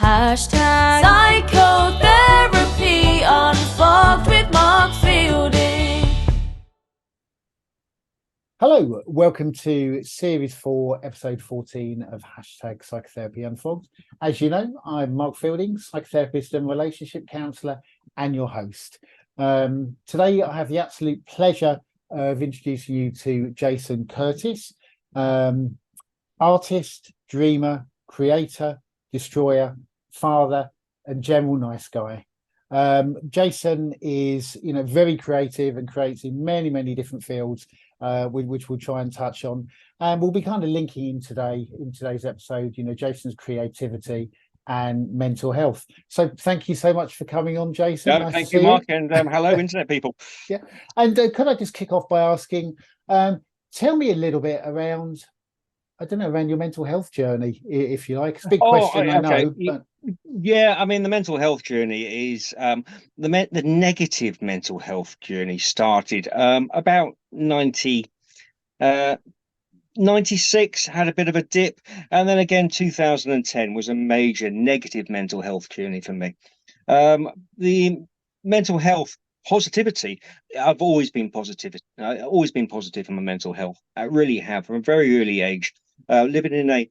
Hashtag psychotherapy unfogged with Mark Fielding. Hello, welcome to Series 4, Episode 14 of Hashtag Psychotherapy Unfogged. As you know, I'm Mark Fielding, psychotherapist and relationship counsellor, and your host. Today, I have the absolute pleasure of introducing you to Jason Curtis, artist, dreamer, creator, destroyer, father, and general nice guy. Jason is, very creative and creates in many different fields, which we'll try and touch on. And we'll be kind of linking in today's episode, Jason's creativity and mental health. So thank you so much for coming on, Jason. No, thank you, Mark, and hello, internet people. Yeah. And could I just kick off by asking, tell me a little bit around, around your mental health journey, if you like. It's a big question, I know. But... Yeah, I mean, the mental health journey is the negative mental health journey started about 96, had a bit of a dip, and then again 2010 was a major negative mental health journey for me. The mental health positivity, I've always been positive. I've always been positive in my mental health. I really have from a very early age. Living in a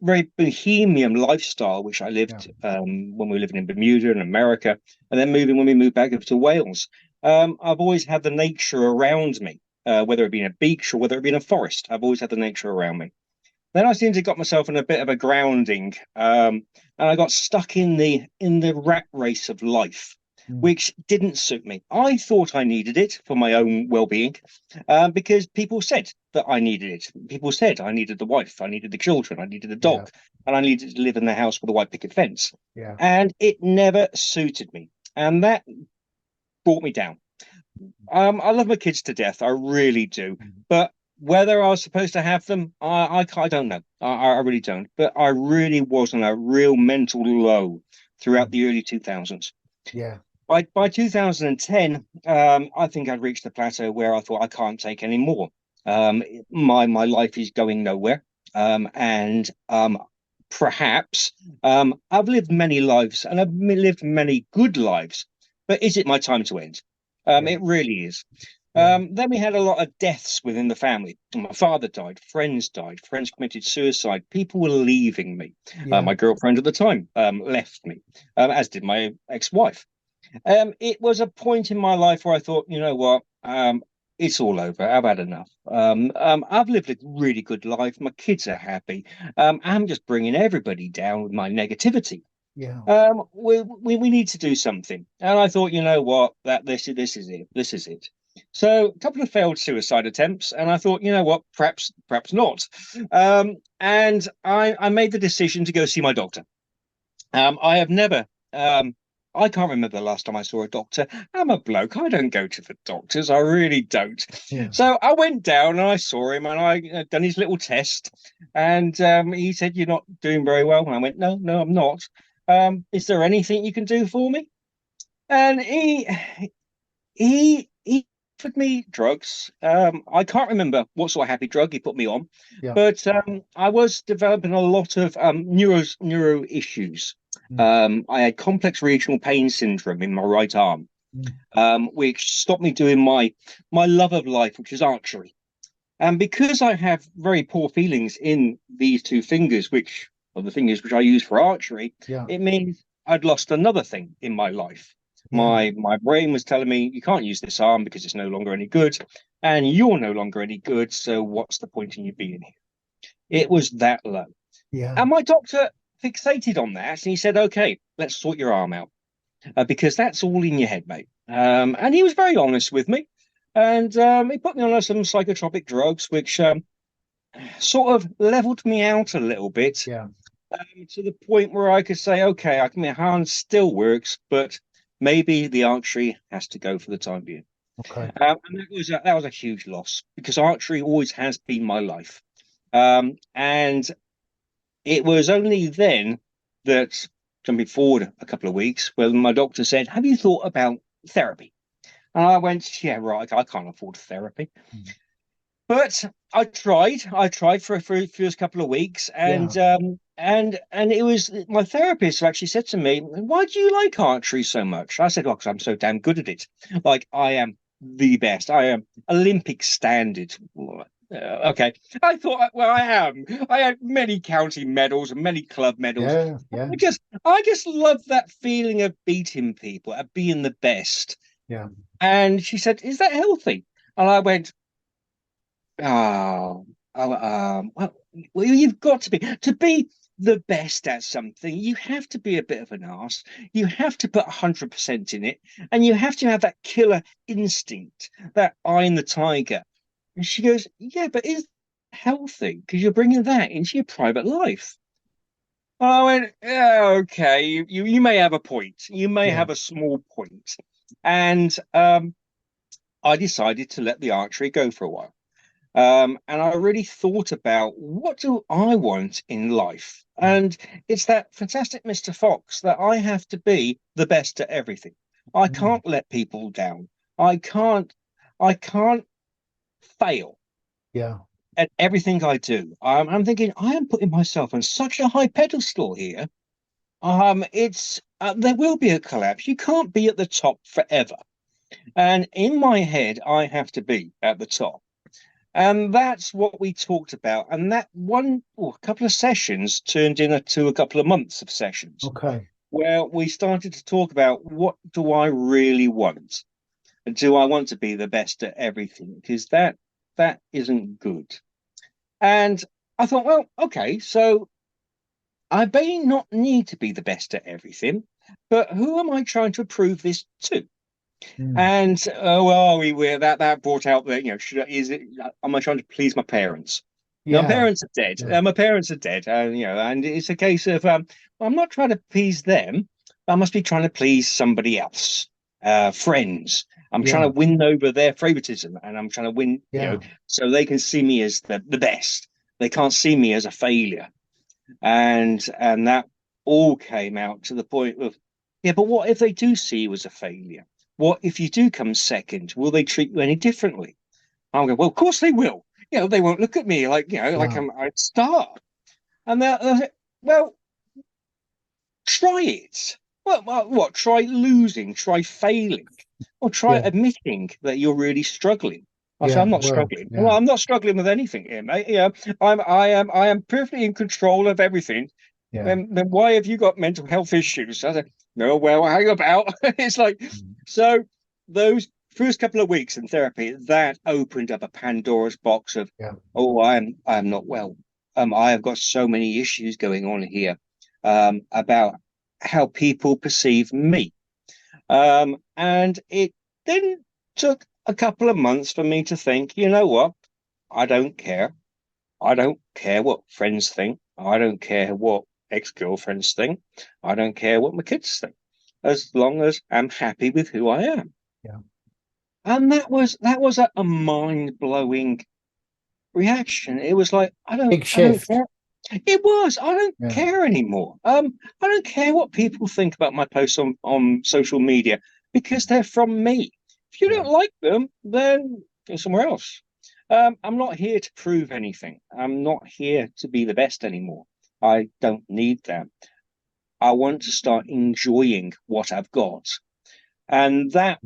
very bohemian lifestyle, which I lived when we were living in Bermuda and America, and then when we moved back up to Wales. I've always had the nature around me, whether it be in a beach or whether it be in a forest. I've always had the nature around me. Then I seemed to got myself in a bit of a grounding, and I got stuck in the rat race of life, which didn't suit me. I thought I needed it for my own well-being, because people said that I needed it. People said I needed the wife, I needed the children, I needed the dog, and I needed to live in the house with a white picket fence. And it never suited me, and that brought me down. I love my kids to death, I really do, but whether I was supposed to have them, I don't know. I really don't. But I really was on a real mental low throughout the early 2000s. Yeah. By 2010, I think I'd reached the plateau where I thought I can't take any more. My life is going nowhere, and perhaps I've lived many lives, and I've lived many good lives. But is it my time to end? It really is. Then we had a lot of deaths within the family. My father died, friends committed suicide, people were leaving me. My girlfriend at the time left me, as did my ex-wife. It was a point in my life where I thought, you know what, it's all over. I've had enough. I've lived a really good life. My kids are happy. I'm just bringing everybody down with my negativity. We need to do something. And I thought, you know what, this is it. So a couple of failed suicide attempts, and I thought, you know what, perhaps not. And I made the decision to go see my doctor. I have never. I can't remember the last time I saw a doctor. I'm a bloke. I don't go to the doctors. I really don't. So I went down and I saw him, and I done his little test, and he said, "You're not doing very well." And I went, "No, I'm not. Is there anything you can do for me?" And he offered me drugs. I can't remember what sort of happy drug he put me on, but I was developing a lot of neuro issues. I had complex regional pain syndrome in my right arm, which stopped me doing my love of life, which is archery. And because I have very poor feelings in these two fingers, which are the fingers which I use for archery, it means I'd lost another thing in my life. My brain was telling me, you can't use this arm because it's no longer any good, and you're no longer any good, so what's the point in you being here? It was that low. And my doctor fixated on that, and he said, okay, let's sort your arm out, because that's all in your head, mate. And he was very honest with me, and he put me on some psychotropic drugs, which sort of leveled me out a little bit, to the point where I could say, okay, my hand still works, but maybe the archery has to go for the time being. And that was a huge loss, because archery always has been my life. And it was only then that, jumping forward a couple of weeks, when my doctor said, have you thought about therapy? And I went, yeah, right, I can't afford therapy. But I tried for a first couple of weeks, and and it was my therapist who actually said to me, "Why do you like archery so much?" I said, "Oh, because I'm so damn good at it. Like I am the best. I am Olympic standard." Okay, I thought, well, I am. I had many county medals and many club medals. Yeah. I just love that feeling of beating people, of being the best. Yeah. And she said, "Is that healthy?" And I went, "Oh, well, you've got to be the best at something. You have to be a bit of an arse. You have to put 100% in it, and you have to have that killer instinct, that eye in the tiger." And she goes, "Yeah, but is healthy because you're bringing that into your private life?" I went, "Yeah, okay, you may have a point. You may Yeah. have a small point." And I decided to let the archery go for a while. And I really thought about, what do I want in life? And it's that fantastic Mr. Fox, that I have to be the best at everything. I Mm. can't let people down. I can't fail Yeah. at everything I do. I'm thinking I am putting myself on such a high pedestal here. It's there will be a collapse. You can't be at the top forever. And in my head, I have to be at the top. And that's what we talked about. And that a couple of sessions turned into a couple of months of sessions Okay. where we started to talk about, what do I really want? Do I want to be the best at everything? Because that isn't good. And I thought, well, okay, so I may not need to be the best at everything, but who am I trying to prove this to? Mm. And well, that brought out that, am I trying to please my parents? Now, my Yeah. parents are dead. Yeah. My parents are dead, and and it's a case of, I'm not trying to please them. I must be trying to please somebody else, friends. I'm trying Yeah. to win over their favoritism, and I'm trying to win, Yeah. so they can see me as the best. They can't see me as a failure, and that all came out to the point of, yeah, but what if they do see you as a failure? What if you do come second? Will they treat you any differently? I'm going, well, of course they will. They won't look at me like, like Yeah. I'm a star. And they're like, well, try it. What? Try losing, try failing, or try Yeah. admitting that you're really struggling. I said, Yeah. I'm not Well, struggling. Well, yeah. I'm not struggling with anything here, mate. I am perfectly in control of everything. Yeah. Then why have you got mental health issues? I said, no, well, hang about. It's like, Mm. so those first couple of weeks in therapy, that opened up a Pandora's box of, Yeah. oh, I am not well. I have got so many issues going on here, about how people perceive me. And it then took a couple of months for me to think, you know what? I don't care. I don't care what friends think. I don't care what ex-girlfriends think. I don't care what my kids think, as long as I'm happy with who I am. Yeah. And that was a mind-blowing reaction. It was like, Big I don't shift. care. It was. I don't Yeah. care anymore. I don't care what people think about my posts on social media, because they're from me. If you Yeah. don't like them, then go somewhere else. I'm not here to prove anything. I'm not here to be the best anymore. I don't need that. I want to start enjoying what I've got. And Yeah.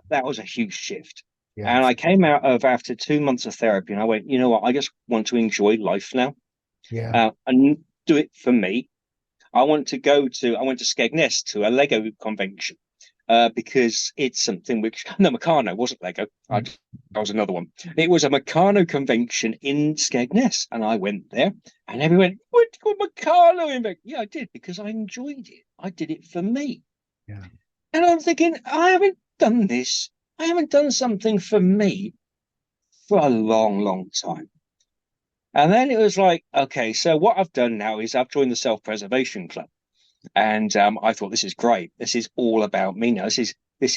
that was a huge shift. Yeah. And I came out of after 2 months of therapy, and I went, you know what? I just want to enjoy life now, Yeah. and do it for me. I went to Skegness to a Lego convention, because it's something which, no, Meccano wasn't Lego. Mm. That was another one. It was a Meccano convention in Skegness, and I went there, and everyone went, "What, you got Meccano in?" Yeah, I did, because I enjoyed it. I did it for me. Yeah. And I'm thinking, I haven't done this. I haven't done something for me for a long, long time. And then it was like, okay, so what I've done now is I've joined the self-preservation club. And I thought, this is great. This is all about me now. This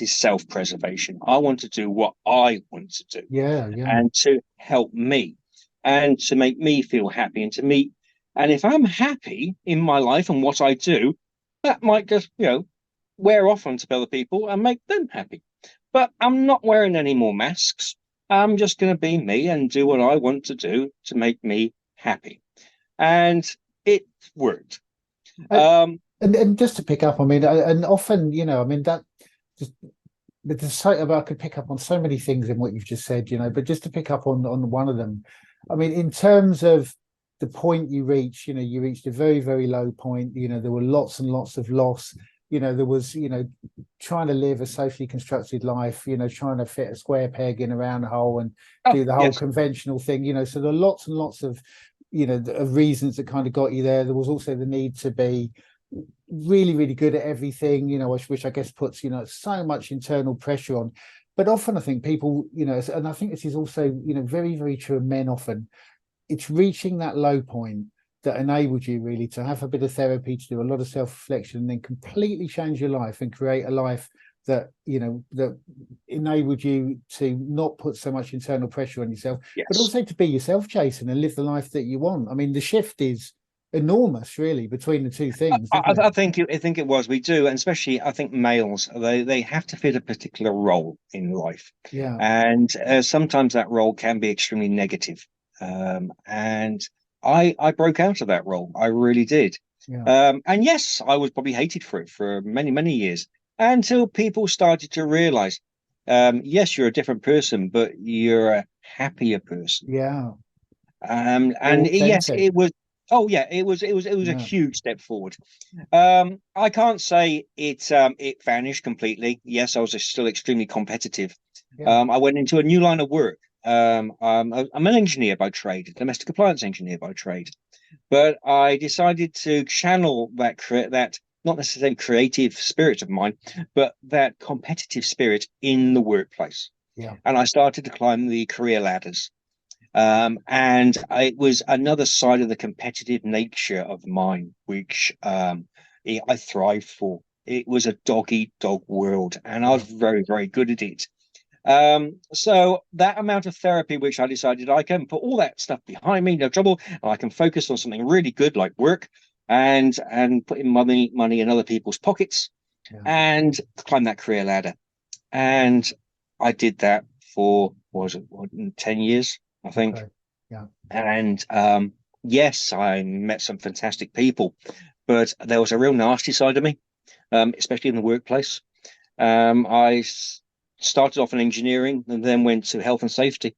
is self-preservation. I want to do what I want to do, Yeah. Yeah. and to help me, and to make me feel happy, and to meet. And if I'm happy in my life and what I do, that might just, wear off onto other people and make them happy. But I'm not wearing any more masks. I'm just going to be me and do what I want to do to make me happy. And it worked. And just to pick up, I mean, and often, you know, I mean, that just there's so I could pick up on so many things in what you've just said, you know, but just to pick up on one of them, I mean, in terms of the point you reached, you know, you reached a very, very low point. You know, there were lots and lots of loss. You know, there was, you know, trying to live a socially constructed life, you know, trying to fit a square peg in a round hole and do the whole conventional thing, you know. So there are lots and lots of, you know, of reasons that kind of got you there. There was also the need to be really, really good at everything, you know, which I guess puts, you know, so much internal pressure on. But often I think people, you know, and I think this is also, you know, very, very true of men often, it's reaching that low point that enabled you really to have a bit of therapy, to do a lot of self-reflection, and then completely change your life and create a life that, you know, that enabled you to not put so much internal pressure on yourself, but also to be yourself, Jason, and live the life that you want. I mean, the shift is enormous, really, between the two things. I think it was. We do, and especially I think males, they have to fit a particular role in life. Yeah. And sometimes that role can be extremely negative. And I broke out of that role. I really did. Yeah. And yes, I was probably hated for it for many, many years until people started to realize, yes, you're a different person, but you're a happier person. Yeah. And yes, it was. Oh yeah, it was a huge step forward. I can't say it vanished completely. Yes, I was still extremely competitive. Yeah. I went into a new line of work. I'm an engineer by trade, domestic appliance engineer by trade, but I decided to channel that not necessarily creative spirit of mine, but that competitive spirit in the workplace. Yeah. And I started to climb the career ladders. And it was another side of the competitive nature of mine, which I thrived for. It was a dog-eat-dog world, and I was very, very good at it. So that amount of therapy, which I decided I can put all that stuff behind me, no trouble, and I can focus on something really good like work and putting money in other people's pockets and climb that career ladder. And I did that for, 10 years, I think. Okay. Yeah. And yes, I met some fantastic people, but there was a real nasty side of me, especially in the workplace. I started off in engineering and then went to health and safety,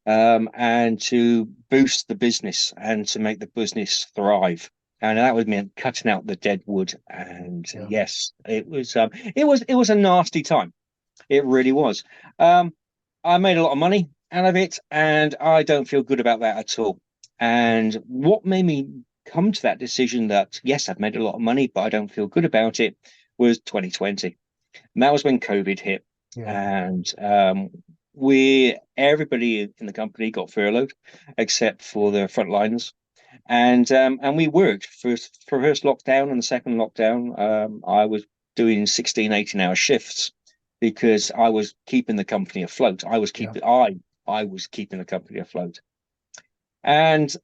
and to boost the business and to make the business thrive. And that would mean cutting out the dead wood. And yes, it was a nasty time. It really was. I made a lot of money out of it, and I don't feel good about that at all. And what made me come to that decision that yes, I've made a lot of money, but I don't feel good about it, was 2020. And that was when COVID hit. And everybody in the company got furloughed except for the frontliners. And we worked for first lockdown and the second lockdown. I was doing 16, 18-hour shifts because I was keeping the company afloat. I was keeping the company afloat. And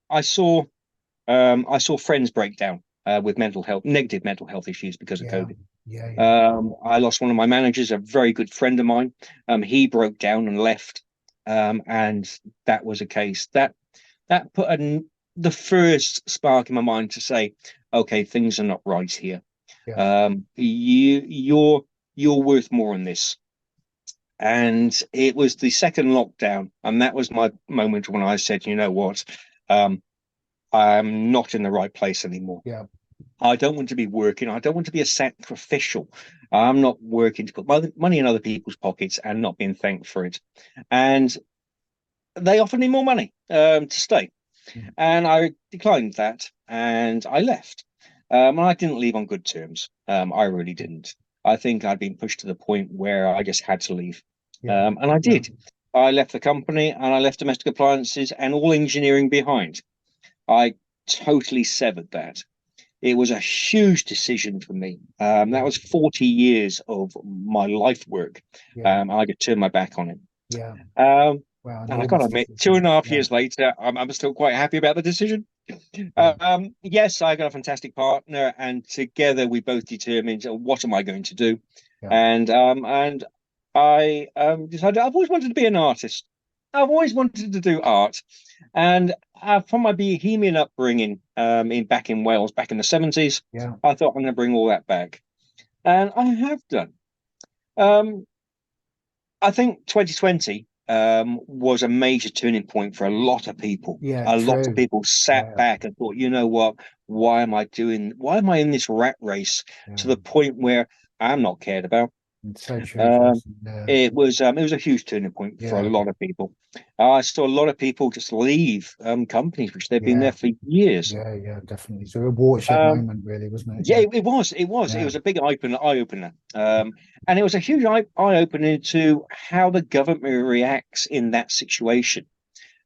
I saw friends break down with negative mental health issues because of COVID. I lost one of my managers, a very good friend of mine. He broke down and left. And that was a case that put the first spark in my mind to say, okay, things are not right here. You're worth more than this. And it was the second lockdown, and that was my moment when I said, you know what, I'm not in the right place anymore. I don't want to be working. I don't want to be a sacrificial. I'm not working to put money in other people's pockets and not being thanked for it. And they offered me more money to stay. And I declined that and I left. I didn't leave on good terms. I really didn't. I think I'd been pushed to the point where I just had to leave. And I did. I left the company and I left domestic appliances and all engineering behind. I totally severed that. It was a huge decision for me. That was 40 years of my life work. I could turn my back on it. Wow, and I got to admit, 2.5 years later, I'm still quite happy about the decision. Yes, I got a fantastic partner, and together we both determined what am I going to do. And I decided I've always wanted to be an artist. I've always wanted to do art, and from my bohemian upbringing, in back in Wales, back in the 70s, Yeah. I thought I'm going to bring all that back, and I have done. Um, I think 2020 was a major turning point for a lot of people. Yeah, A lot of true. people sat Yeah. back and thought, you know what? Why am I in this rat race Yeah. to the point where I'm not cared about? It's so true, Um, Jason. Yeah. it was a huge turning point for a Yeah. lot of people. I saw a lot of people just leave companies which they've been there Yeah. for years. Yeah. Yeah. Definitely. It's a real watershed Um, moment, really, wasn't it? yeah, Yeah. it Yeah. was a big eye opener, and it was a huge eye opener to how the government reacts in that situation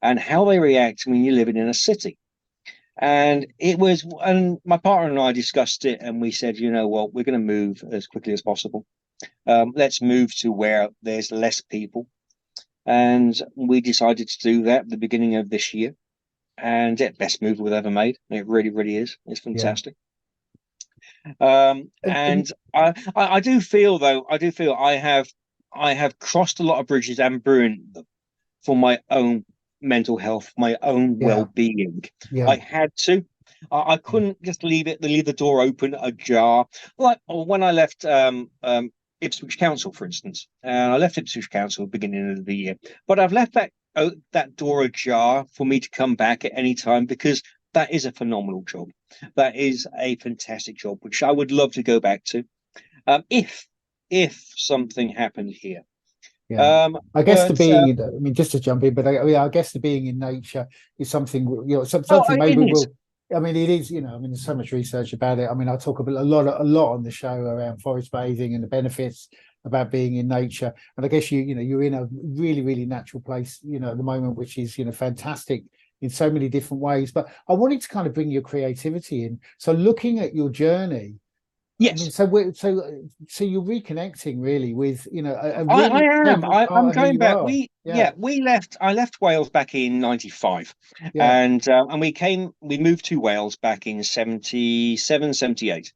and how they react when you're living in a city. And my partner and I discussed it, and we said, you know what, we're going to move as quickly as possible. Let's move to where there's less people. And we decided to do that at the beginning of this year. And yeah, best move we've ever made. It really, really is. It's Yeah. fantastic. And And I do feel though, I have crossed a lot of bridges and burned them for my own mental health, my own yeah. well-being. Yeah. I had to. I couldn't just leave the door open ajar. Like when I left Ipswich Council, for instance. I left Ipswich Council at the beginning of the year, but I've left that door ajar for me to come back at any time because that is a phenomenal job. That is a fantastic job, which I would love to go back to, if something happened here. Yeah. Um, I guess the but being in, I mean, just to jump in, but I guess the being in nature is something, oh, something it maybe is. we'll, I mean, it is, I mean, there's so much research about it. I mean, I talk about a lot on the show around forest bathing and the benefits about being in nature. And I guess you're in a really, really natural place, at the moment, which is, fantastic in so many different ways. But I wanted to kind of bring your creativity in. So looking at your journey, I mean, Yes. so you're reconnecting really with a I really am. integral I'm part of who going you back. are. Yeah, Yeah, we left. I left Wales back in '95, yeah, and we moved to Wales back in 77, 78.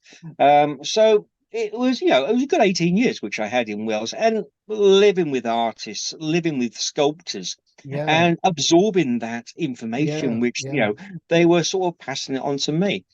So it was, it was a good 18 years which I had in Wales, and living with artists, living with sculptors, yeah, and absorbing that information, yeah, which yeah, they were sort of passing it on to me.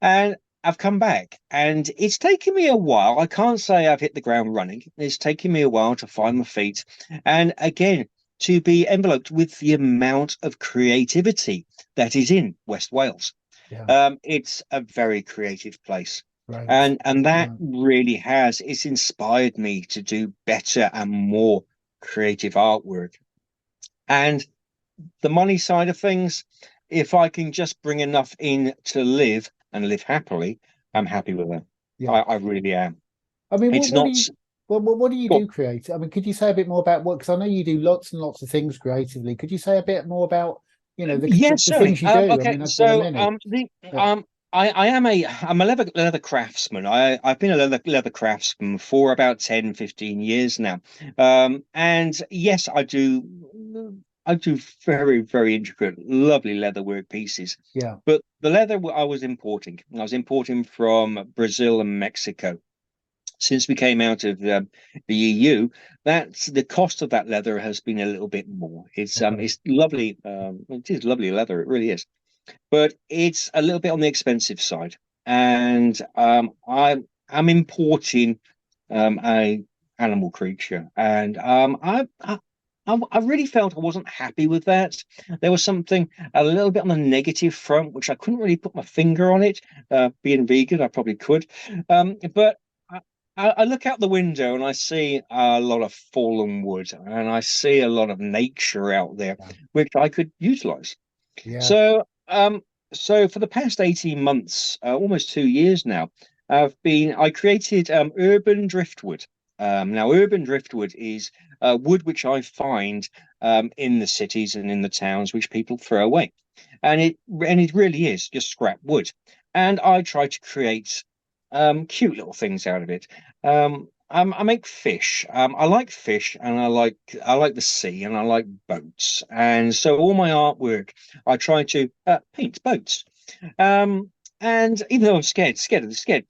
And I've come back, and it's taken me a while. I can't say I've hit the ground running. It's taken me a while to find my feet. And again, to be enveloped with the amount of creativity that is in West Wales. yeah. It's a very creative place. Right. And that Right. really it's inspired me to do better and more creative artwork. And the money side of things, if I can just bring enough in to live and live happily, I'm happy with that. Yeah. I really am. I mean, It's what do not. you what do you Go do create? I mean, could you say a bit more about what? Because I know you do lots and lots of things creatively. Could you say a bit more about Yes, the certainly. things you do? I Okay, mean, there are so many. Yeah. I'm a leather craftsman. I've been a leather craftsman for about 10, 15 years now. And yes, I do very, very intricate, lovely leather work pieces. Yeah. But the leather I was importing from Brazil and Mexico. Since we came out of the EU, that's the cost of that leather has been a little bit more. Okay. It's lovely. It is lovely leather. It really is, but it's a little bit on the expensive side. And I'm importing a animal creature, and I really felt I wasn't happy with that. There was something a little bit on the negative front, which I couldn't really put my finger on it. Being vegan, I probably could, but. I look out the window and I see a lot of fallen wood and I see a lot of nature out there, Yeah. which I could utilize. Yeah. So, so for the past 18 months, almost 2 years now, I created urban driftwood. Now, urban driftwood is wood which I find in the cities and in the towns, which people throw away, and it really is just scrap wood. And I try to create cute little things out of it. I make fish. I like fish, and I like the sea, and I like boats. And so all my artwork, I try to paint boats. Um, and even though I'm scared,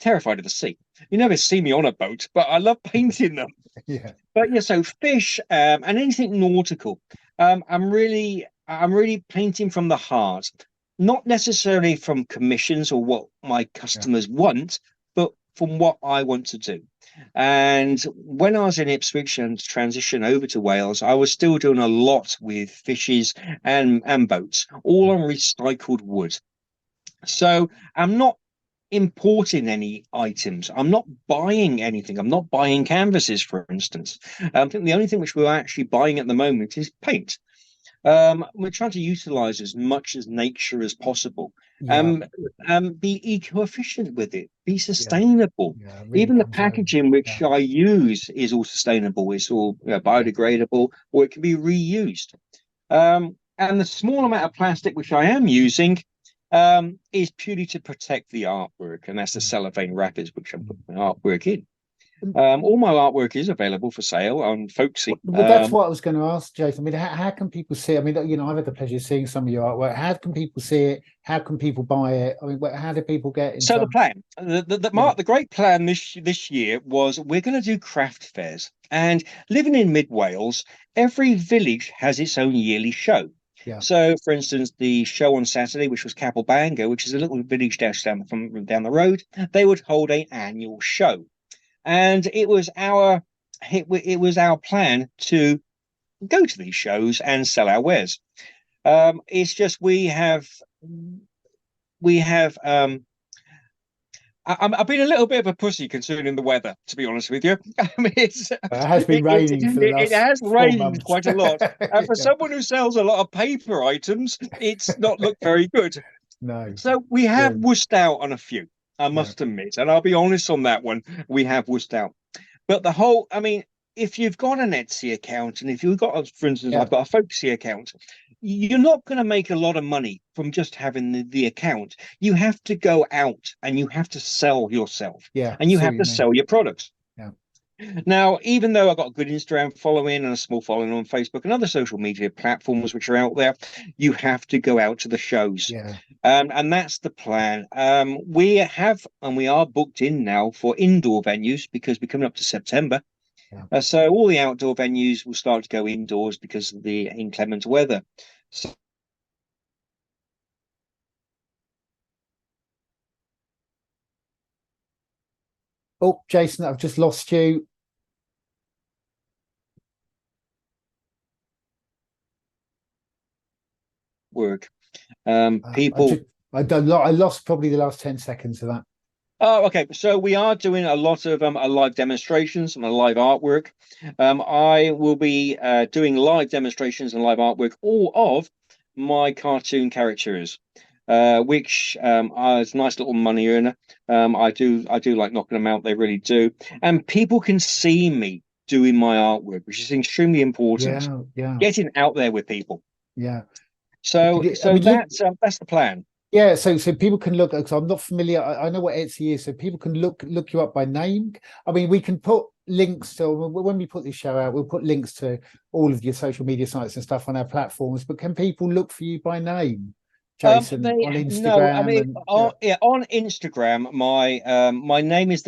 terrified of the sea. You never see me on a boat, but I love painting them. Yeah. But yeah, so fish and anything nautical. I'm really painting from the heart, not necessarily from commissions or what my customers want, but from what I want to do. And when I was in Ipswich and transition over to Wales, I was still doing a lot with fishes and boats, all on recycled wood. So I'm not importing any items. I'm not buying anything. I'm not buying canvases, for instance. I think the only thing which we're actually buying at the moment is paint. We're trying to utilize as much as nature as possible. Yeah. Be eco-efficient with it, be sustainable. Yeah, it really Even the comes out. packaging which Yeah. I use is all sustainable. It's all biodegradable, or it can be reused. And the small amount of plastic which I am using is purely to protect the artwork, and that's the cellophane wrappers which I'm putting my artwork in. All my artwork is available for sale on Folksy. Well, that's what I was going to ask, Jason. I mean, how can people see it? I mean, I've had the pleasure of seeing some of your artwork. How can people see it? How can people buy it? I mean, how do people get in So the touch? plan, the great plan this year was we're going to do craft fairs. And living in mid Wales, every village has its own yearly show. Yeah. So, for instance, the show on Saturday, which was Capelbanga, which is a little village down the road, they would hold an annual show. And it was our plan to go to these shows and sell our wares. It's just I've been a little bit of a pussy concerning the weather, to be honest with you. I mean, It has been raining for the it last has 4 rained months. quite a lot. And for Yeah. someone who sells a lot of paper items, it's not looked very good. No. So we have wussed out on a few, I must admit, and I'll be honest on that one. We have wussed out. But I mean, if you've got an Etsy account, and if you've got, for instance, I've got a Folksy account, you're not going to make a lot of money from just having the account. You have to go out and you have to sell yourself, and you have to sell your products. Yeah. Now, even though I've got a good Instagram following and a small following on Facebook and other social media platforms which are out there, you have to go out to the shows. Yeah. And that's the plan. We are booked in now for indoor venues because we're coming up to September. Yeah. So all the outdoor venues will start to go indoors because of the inclement weather. So oh, Jason, I've just lost you. work. People. I lost probably the last 10 seconds of that. Oh, okay. So we are doing a lot of live demonstrations and live artwork. I will be doing live demonstrations and live artwork, all of my cartoon characters, which is a nice little money earner. I do like knocking them out. They really do, and people can see me doing my artwork, which is extremely important. Yeah. Getting out there with people. Yeah. So that's the plan. Yeah, so people can look, because I'm not familiar. I know what Etsy is, so people can look you up by name. I mean, we can put links to, when we put this show out, we'll put links to all of your social media sites and stuff on our platforms. But can people look for you by name, Jason, on Instagram? No, I mean, on Instagram, my name is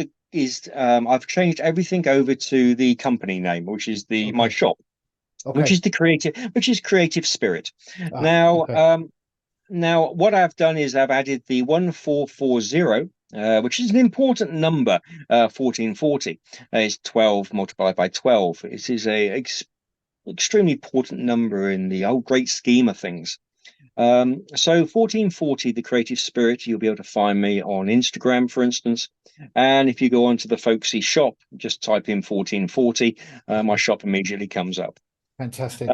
I've changed everything over to the company name, which is my shop, which is Creative Spirit. Now, what I've done is I've added the 1440, which is an important number. 1440 is 12 multiplied by 12. It is a extremely important number in the whole great scheme of things. So 1440, the Creative Spirit, you'll be able to find me on Instagram, for instance. And if you go onto the Folksy shop, just type in 1440, my shop immediately comes up. Fantastic.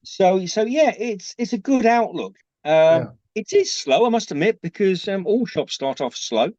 So yeah, it's a good outlook. It is slow, I must admit, because all shops start off slow,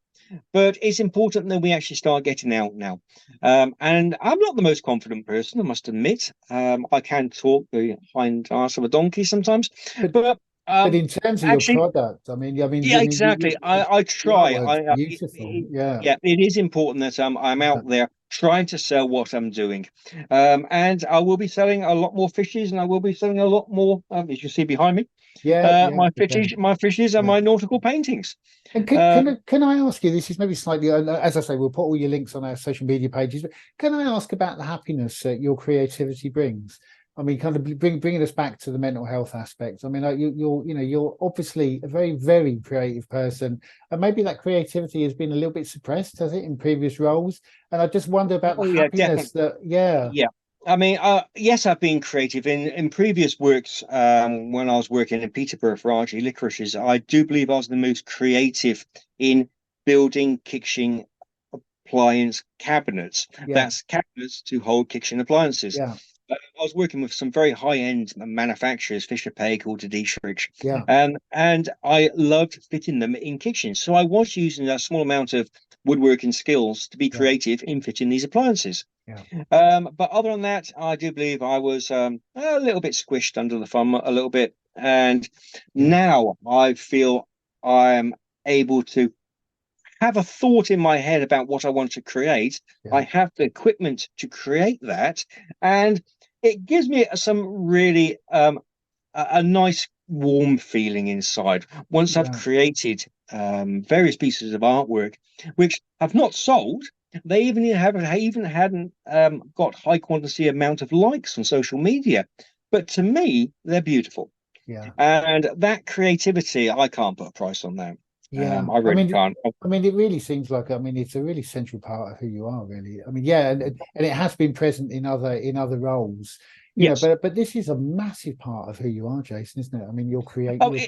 but it's important that we actually start getting out now. And I'm not the most confident person, I must admit. I can talk the hind ass of a donkey sometimes, but in terms of your product, I mean, yeah, exactly. I try. Beautiful. Yeah, it is important that I'm out there trying to sell what I'm doing, and I will be selling a lot more fishes, and I will be selling a lot more. As you see behind me, my fishes, and my nautical paintings. And can I ask you? This is maybe slightly, as I say, we'll put all your links on our social media pages. But can I ask about the happiness that your creativity brings? I mean, kind of bringing us back to the mental health aspect. I mean, you're obviously a very, very creative person, and maybe that creativity has been a little bit suppressed, has it, in previous roles? And I just wonder about the yeah, happiness definitely. that, yeah, Yeah. I mean, yes, I've been creative in previous works. When I was working in Peterborough for RG Licorices, I do believe I was the most creative in building kitchen appliance cabinets. yeah, That's cabinets to hold kitchen appliances. yeah, I was working with some very high-end manufacturers, Fisher Paykel to Dietrich, yeah, and I loved fitting them in kitchens. So I was using a small amount of woodworking skills to be yeah, creative in fitting these appliances. yeah, But other than that, I do believe I was a little bit squished under the thumb a little bit. And yeah, now I feel I'm able to have a thought in my head about what I want to create. yeah, I have the equipment to create that. And it gives me some really a nice warm feeling inside once I've yeah, created various pieces of artwork, which have not sold. They even hadn't got high quantity amount of likes on social media, but to me, they're beautiful. yeah. And that creativity, I can't put a price on that. Yeah, I really can't. I mean, it really seems like, I mean, it's a really central part of who you are, really. I mean, yeah, and it has been present in other roles, Yes. but this is a massive part of who you are, Jason, isn't it? I mean, Oh, your it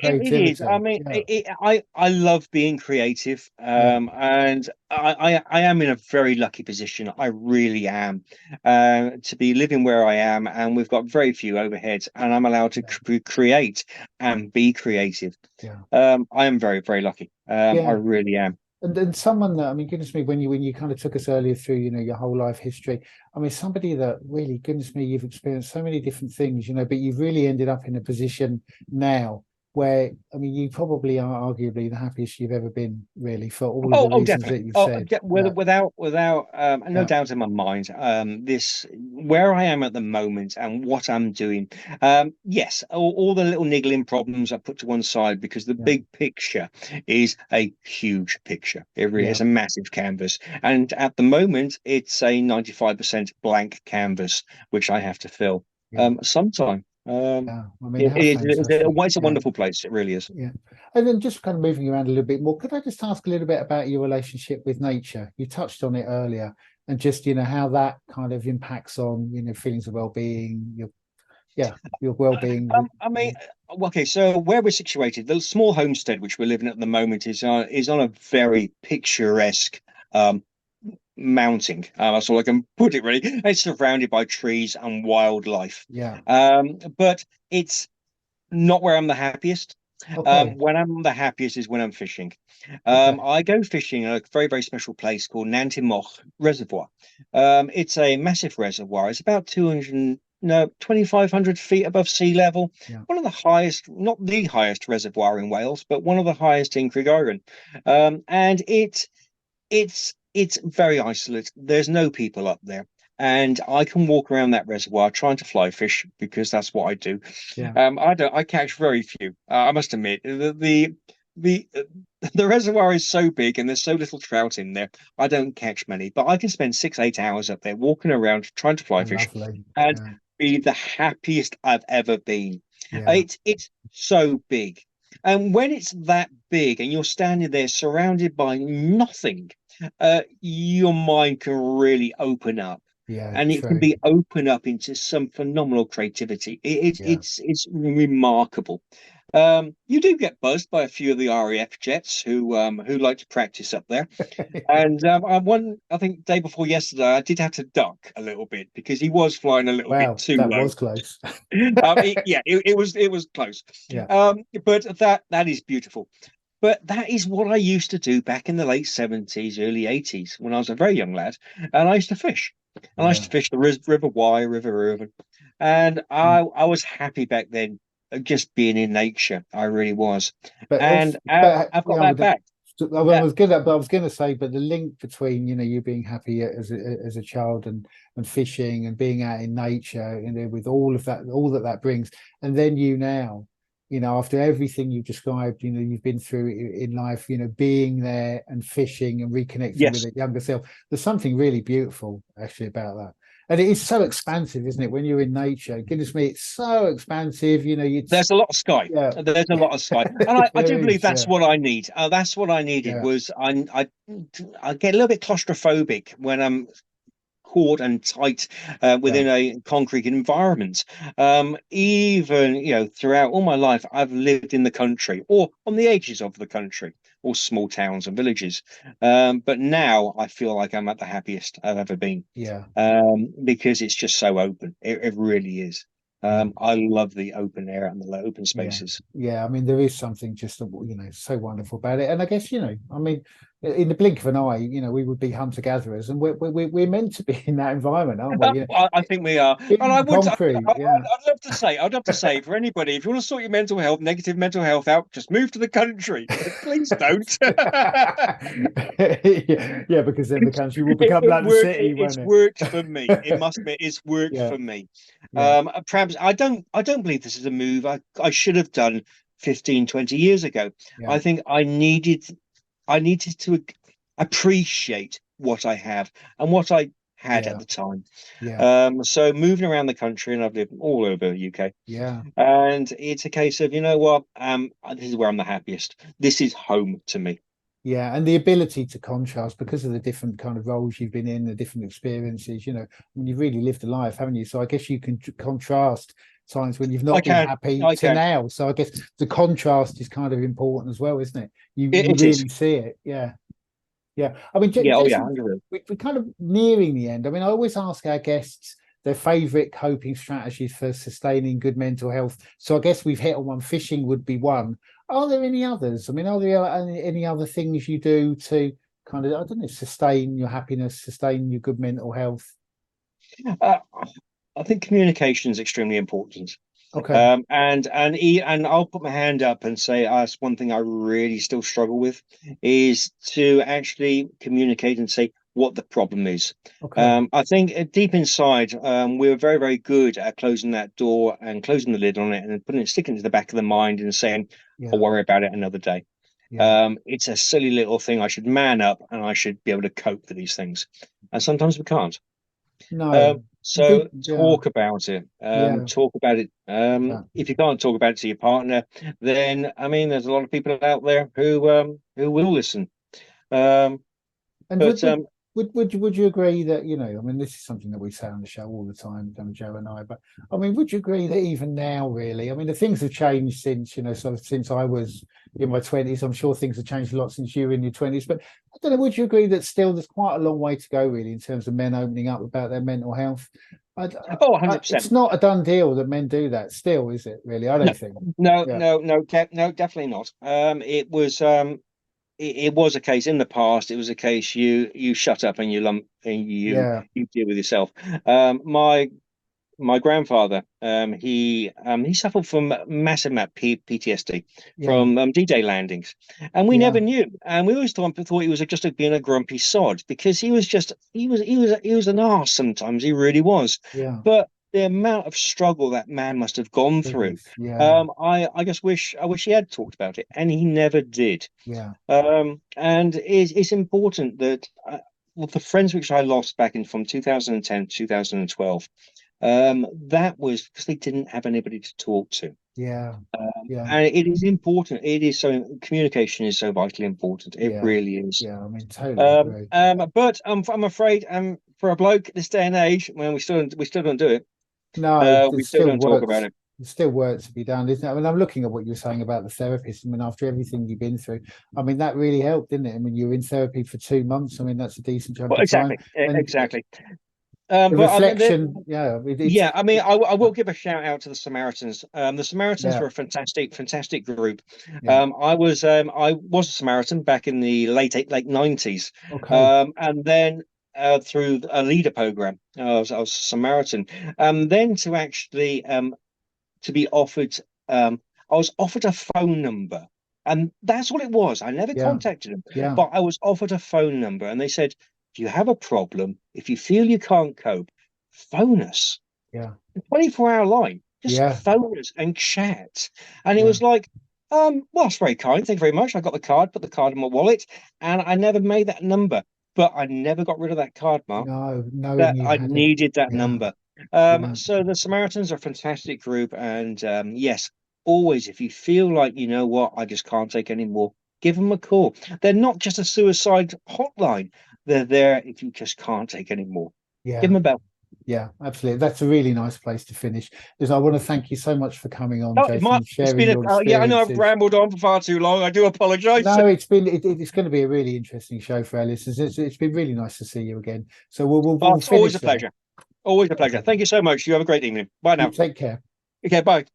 is. I creativity. mean, Yeah, I love being creative, yeah, and I am in a very lucky position. I really am, to be living where I am, and we've got very few overheads, and I'm allowed to yeah, create and be creative. yeah, I am very, very lucky. I yeah. really am. And then someone that, I mean, goodness me, when you kind of took us earlier through, your whole life history, I mean, somebody that really, goodness me, you've experienced so many different things, but you've really ended up in a position now where, I mean, you probably are arguably the happiest you've ever been, really, for all of the reasons Definitely. that you've said. Yeah, Without no yeah, doubt in my mind. This where I am at the moment and what I'm doing. Yes, all the little niggling problems I put to one side because the yeah, big picture is a huge picture. It really yeah, is a massive canvas, and at the moment it's a 95% blank canvas which I have to fill. yeah, Sometime. yeah. I mean, how fantastic. It's a Yeah. wonderful place. It really is. Yeah. And then just kind of moving around a little bit more, could I just ask a little bit about your relationship with nature? You touched on it earlier, and just, how that kind of impacts on, feelings of well-being, your well-being. I mean, okay, so where we're situated, the small homestead which we're living at the moment is on a very picturesque mounting. That's all I can put it really. It's surrounded by trees and wildlife. Yeah. But it's not where I'm the happiest. Okay. When I'm the happiest is when I'm fishing. Okay. I go fishing in a very, very special place called Nantymoch Reservoir. It's a massive reservoir. It's about 200, no, 2,500 feet above sea level. Yeah. One of the highest, not the highest reservoir in Wales, but one of the highest in Creguiron. And it's very isolate. There's no people up there. And I can walk around that reservoir trying to fly fish because that's what I do. Yeah. I catch very few. I must admit, the the reservoir is so big and there's so little trout in there. I don't catch many, but I can spend 6, 8 hours up there walking around trying to fly Oh, fish lovely. and Yeah. be the happiest I've ever been. Yeah. It's so big. And when it's that big and you're standing there surrounded by nothing, your mind can really open up Yeah. and it can True. be open up into some phenomenal creativity. Yeah. It's remarkable. You do get buzzed by a few of the RAF jets who like to practice up there. And I think day before yesterday, I did have to duck a little bit because he was flying a little bit Wow, too that low. was close. It was close. Yeah. But that is beautiful. But that is what I used to do back in the late 70s, early 80s when I was a very young lad, and I used to fish. And I used Yeah. to fish the River Wye, River Irvine, and Mm. I was happy back then, just being in nature. I really was, But and also, but I've got yeah, that back. I Yeah. was gonna, but I was gonna say, but the link between, you being happy as a child and fishing and being out in nature, with all of that, all that brings, and then you now, after everything you've described, you've been through in life, being there and fishing and reconnecting with Yes. a younger self, there's something really beautiful actually about that. And it is so expansive, isn't it? When you're in nature, goodness me, it's so expansive. You know, There's a lot of sky. yeah, There's a lot of sky, and I do there believe is, that's what I need. That's what I needed. yeah, Was I get a little bit claustrophobic when I'm caught and tight yeah, within a concrete environment. Even, throughout all my life, I've lived in the country or on the edges of the country or small towns and villages. But now I feel like I'm at the happiest I've ever been, yeah, because it's just so open. It really is. yeah. I love the open air and the open Yeah, spaces. yeah. I mean, there is something just so wonderful about it. And I guess I mean, in the blink of an eye, we would be hunter gatherers, and we're meant to be in that environment, aren't we? I think we are, and In concrete. Yeah. I'd love to say for anybody, if you want to sort your mental health, negative mental health out, just move to the country. Please don't. Yeah, because then the country will become It like the worked. city, won't It's it? worked for me. It must be. It's worked Yeah, for me. yeah, Perhaps I don't believe this is a move I should have done 15, 20 years ago. yeah, I think I needed to appreciate what I have and what I had at yeah, the time. yeah, So moving around the country, and I've lived all over the UK, yeah. and it's a case of, you know what, this is where I'm the happiest. This is home to me. Yeah, and the ability to contrast because of the different kind of roles you've been in, the different experiences, I mean, you've really lived a life, haven't you? So I guess you can contrast times when you've I not been can, happy I to can. now. So I guess the contrast is kind of important as well, isn't it? You It is. really see it. Yeah. Yeah. I mean, Yeah. Oh yeah. Jason, 100%. we're kind of nearing the end. I mean, I always ask our guests their favorite coping strategies for sustaining good mental health. So I guess we've hit on one. Fishing would be one. Are there any others? I mean, are there any other things you do to kind of, I don't know, sustain your happiness, sustain your good mental health? Uh, I think communication is extremely important. Okay. And I'll put my hand up and say, that's one thing I really still struggle with, is to actually communicate and say what the problem is. Okay. I think deep inside, we're very, very good at closing that door and closing the lid on it and sticking it to the back of the mind and saying, I'll Yeah. worry about it another day. Yeah. It's a silly little thing. I should man up and I should be able to cope with these things. And sometimes we can't. No. So Good. Yeah. talk about it. Yeah. Talk about it. Yeah. If you can't talk about it to your partner, then I mean, there's a lot of people out there who will listen. Um, And but would you agree that, I mean, this is something that we say on the show all the time, Joe and I, but I mean, would you agree that even now, really, I mean, the things have changed since, sort of since I was in my 20s. I'm sure things have changed a lot since you were in your 20s, but I don't know, would you agree that still there's quite a long way to go, really, in terms of men opening up about their mental health? Oh, 100%. It's not a done deal that men do that still, is it, really? I No, don't think. no, Yeah. no, no, no, definitely not. It was a case in the past. It was a case you shut up and you lump and Yeah. you deal with yourself. My grandfather, he suffered from massive PTSD Yeah. from D-Day landings, and we Yeah. never knew. And we always thought he was just being a grumpy sod because he was an arse sometimes. He really was. Yeah. But the amount of struggle that man must have gone through, Goodness. Yeah. I just wish he had talked about it, and he never did. Yeah. And it's important that well, the friends which I lost back in from 2010 to 2012. That was because they didn't have anybody to talk to. Yeah. Yeah. And it is important. It is so communication is so vitally important. It Yeah. really is. Yeah. I mean, totally agree. But I'm afraid for a bloke this day and age, when we still don't do it. No, We there's still still don't talk work. about it. There's still work to be done, isn't it? I mean, I'm looking at what you're saying about the therapist. I mean, after everything you've been through, I mean, that really helped, didn't it? I mean, you were in therapy for 2 months. I mean, that's a decent chunk Well, of time. And exactly. the But reflection, yeah, yeah, I mean, I will give a shout out to the Samaritans. The Samaritans yeah, were a fantastic group. yeah, I was a Samaritan back in the late 90s, okay, and then through a leader program, I was a Samaritan. Then to be offered, I was offered a phone number, and that's all it was. I never yeah, contacted them, yeah, but I was offered a phone number, and they said, "If you have a problem, if you feel you can't cope, phone us." yeah, 24-hour line, just yeah, phone us and chat. And it yeah, was like, well, that's very kind. Thank you very much. I got the card, put the card in my wallet, and I never made that number. but I never got rid of that card, Mark. No, knowing That you I had it. needed that Yeah, number. yeah. So the Samaritans are a fantastic group, and yes, always if you feel like you know what, I just can't take any more, give them a call. They're not just a suicide hotline; they're there if you just can't take any more. Yeah. Give them a bell. Yeah, absolutely. That's a really nice place to finish. Because I want to thank you so much for coming on, Oh, Jason, Mark, and it's sharing been your yeah, I know I've experiences. rambled on for far too long. I do apologise. No, it's going to be a really interesting show for our listeners. It's been really nice to see you again. So Oh, we'll it's always finish a there. pleasure. Always a pleasure. Okay. Thank you so much. You have a great evening. Bye You now. take care. Okay, bye.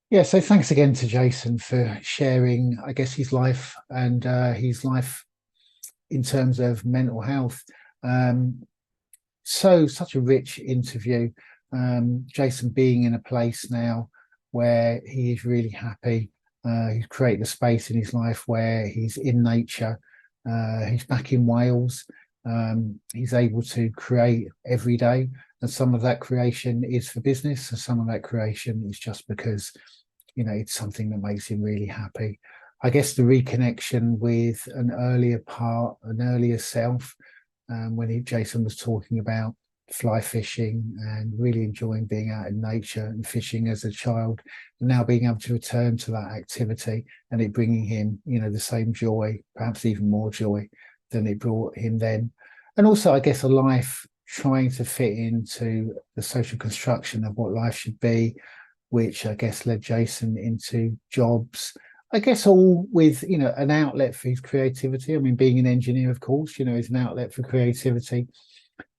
Yeah, so thanks again to Jason for sharing, I guess, his life and his life in terms of mental health. Such a rich interview. Jason being in a place now where he is really happy. He's created a space in his life where he's in nature. He's back in Wales. He's able to create every day, and some of that creation is for business, and some of that creation is just because, you know, it's something that makes him really happy. I guess the reconnection with an earlier part, an earlier self, when Jason was talking about fly fishing and really enjoying being out in nature and fishing as a child, and now being able to return to that activity and it bringing him, you know, the same joy, perhaps even more joy than it brought him then. And also, I guess, a life trying to fit into the social construction of what life should be, which I guess led Jason into jobs, I guess, all with, you know, an outlet for his creativity. I mean, being an engineer, of course, you know, is an outlet for creativity,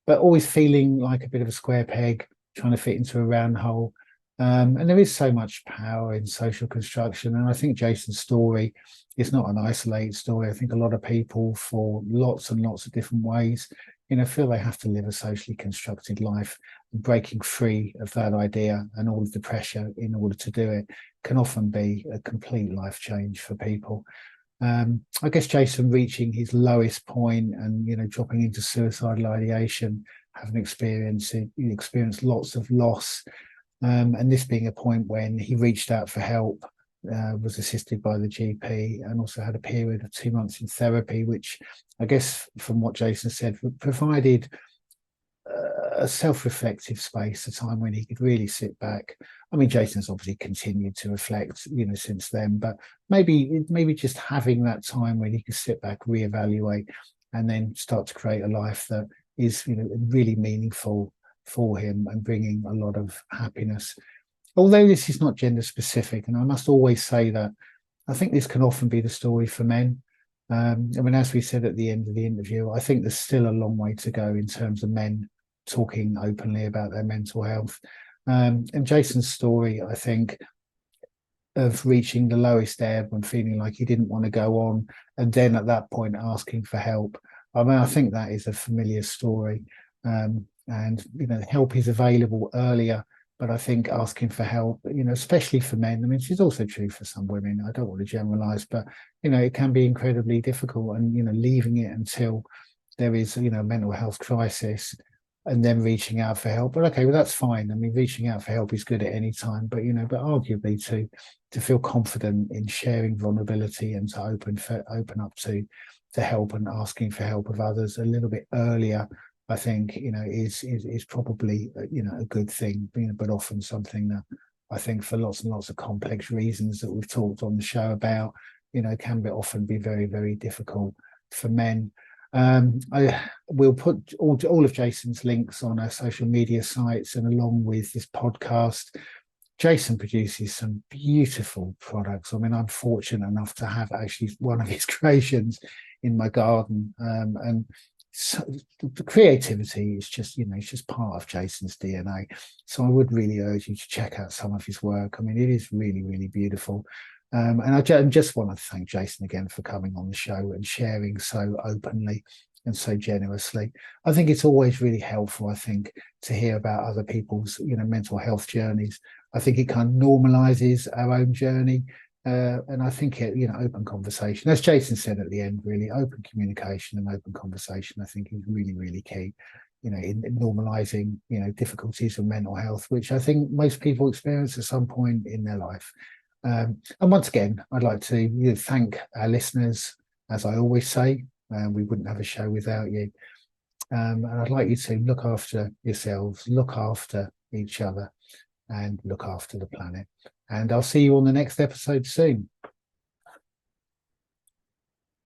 but always feeling like a bit of a square peg trying to fit into a round hole. And there is so much power in social construction. And I think Jason's story is not an isolated story. I think a lot of people, for lots and lots of different ways, you know, feel they have to live a socially constructed life. And breaking free of that idea and all of the pressure in order to do it can often be a complete life change for people. I guess Jason reaching his lowest point and, you know, dropping into suicidal ideation, having experienced lots of loss, and this being a point when he reached out for help, was assisted by the GP, and also had a period of 2 months in therapy, which I guess, from what Jason said, provided a self-reflective space, a time when he could really sit back. I mean, Jason's obviously continued to reflect, you know, since then, but maybe just having that time when he could sit back, reevaluate, and then start to create a life that is, you know, really meaningful for him and bringing a lot of happiness. Although this is not gender specific, and I must always say that I think this can often be the story for men. I mean, as we said at the end of the interview, I think there's still a long way to go in terms of men talking openly about their mental health. And Jason's story, I think, of reaching the lowest ebb and feeling like he didn't want to go on, and then at that point asking for help. I mean, I think that is a familiar story. And, you know, help is available earlier, but I think asking for help, you know, especially for men, I mean, it's also true for some women. I don't want to generalize, but, you know, it can be incredibly difficult, and, you know, leaving it until there is, you know, a mental health crisis and then reaching out for help. But okay, well, that's fine. I mean, reaching out for help is good at any time, but, you know, but arguably to feel confident in sharing vulnerability and to open up to help and asking for help of others a little bit earlier, I think, you know, is probably, you know, a good thing, you know, but often something that I think, for lots and lots of complex reasons that we've talked on the show about, you know, can often be very, very difficult for men. I will put all of Jason's links on our social media sites, and along with this podcast. Jason produces some beautiful products. I mean, I'm fortunate enough to have actually one of his creations in my garden, and so the creativity is just, you know, it's just part of Jason's DNA. So I would really urge you to check out some of his work. I mean, it is really, really beautiful. And I just want to thank Jason again for coming on the show and sharing so openly and so generously. I think it's always really helpful, I think, to hear about other people's, you know, mental health journeys. I think it kind of normalizes our own journey. And I think it, you know, open conversation, as Jason said at the end, really open communication and open conversation, I think, is really, really key, you know, in normalizing, you know, difficulties of mental health, which I think most people experience at some point in their life. And once again, I'd like to, you know, thank our listeners as I always say, we wouldn't have a show without you. And I'd like you to look after yourselves, look after each other, and look after the planet. And I'll see you on the next episode soon.